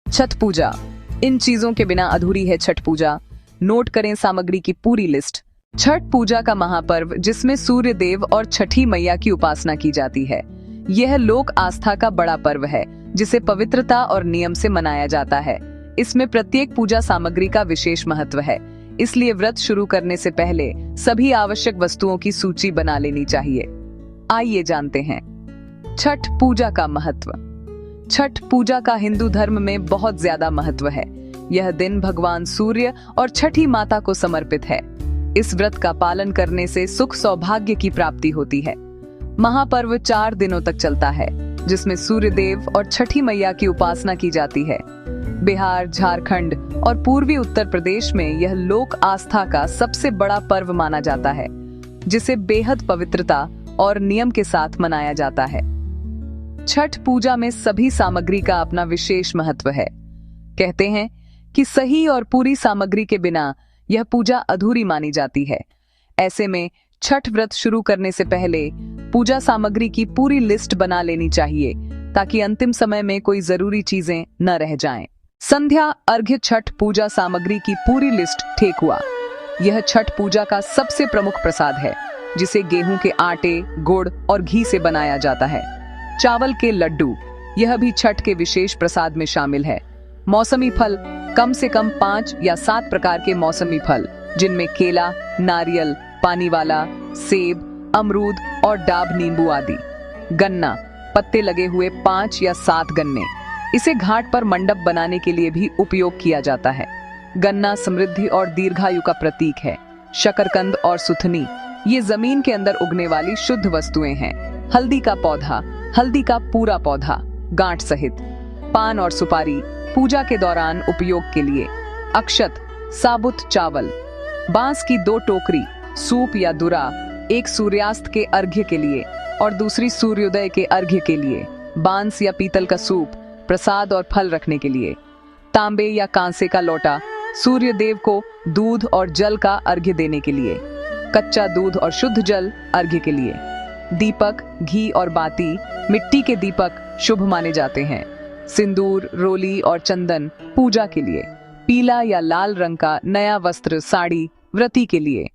छठ पूजा, इन चीजों के बिना अधूरी है छठ पूजा। नोट करें सामग्री की पूरी लिस्ट। छठ पूजा का महापर्व जिसमें सूर्य देव और छठी मैया की उपासना की जाती है। यह लोक आस्था का बड़ा पर्व है जिसे पवित्रता और नियम से मनाया जाता है। इसमें प्रत्येक पूजा सामग्री का विशेष महत्व है, इसलिए व्रत शुरू करने से पहले सभी आवश्यक वस्तुओं की सूची बना लेनी चाहिए। आइए जानते हैं छठ पूजा का महत्व। छठ पूजा का हिंदू धर्म में बहुत ज्यादा महत्व है। यह दिन भगवान सूर्य और छठी माता को समर्पित है। इस व्रत का पालन करने से सुख सौभाग्य की प्राप्ति होती है। महापर्व 4 दिनों तक चलता है, जिसमें सूर्य देव और छठी मैया की उपासना की जाती है। बिहार, झारखंड और पूर्वी उत्तर प्रदेश में यह लोक आस्था का सबसे बड़ा पर्व माना जाता है, जिसे बेहद पवित्रता और नियम के साथ मनाया जाता है। छठ पूजा में सभी सामग्री का अपना विशेष महत्व है। कहते हैं कि सही और पूरी सामग्री के बिना यह पूजा अधूरी मानी जाती है। ऐसे में छठ व्रत शुरू करने से पहले पूजा सामग्री की पूरी लिस्ट बना लेनी चाहिए, ताकि अंतिम समय में कोई जरूरी चीजें न रह जाएं। संध्या अर्घ्य छठ पूजा सामग्री की पूरी लिस्ट ठेकुआ। यह छठ पूजा का सबसे प्रमुख प्रसाद है, जिसे गेहूं के आटे, गुड़ और घी से बनाया जाता है। चावल के लड्डू, यह भी छठ के विशेष प्रसाद में शामिल है। मौसमी फल, कम से कम 5 या 7 प्रकार के मौसमी फल, जिनमें केला, नारियल, पानी वाला, सेब, अमरूद और डाब नींबू आदि। गन्ना, पत्ते लगे हुए 5 या 7 गन्ने। इसे घाट पर मंडप बनाने के लिए भी उपयोग किया जाता है। गन्ना समृद्धि और दीर्घायु का प्रतीक है। शकरकंद और सुथनी, ये जमीन के अंदर उगने वाली शुद्ध वस्तुएं हैं। हल्दी का पौधा, हल्दी का पूरा पौधा गांठ सहित। पान और सुपारी, पूजा के दौरान उपयोग के लिए। अक्षत, साबुत चावल। बांस की 2 टोकरी, सूप या दुरा, एक सूर्यास्त के अर्घ्य के लिए और दूसरी सूर्योदय के अर्घ्य के लिए। बांस या पीतल का सूप, प्रसाद और फल रखने के लिए। तांबे या कांसे का लोटा, सूर्य देव को दूध और जल का अर्घ्य देने के लिए। कच्चा दूध और शुद्ध जल अर्घ्य के लिए। दीपक, घी और बाती, मिट्टी के दीपक शुभ माने जाते हैं। सिंदूर, रोली और चंदन पूजा के लिए। पीला या लाल रंग का नया वस्त्र, साड़ी व्रती के लिए।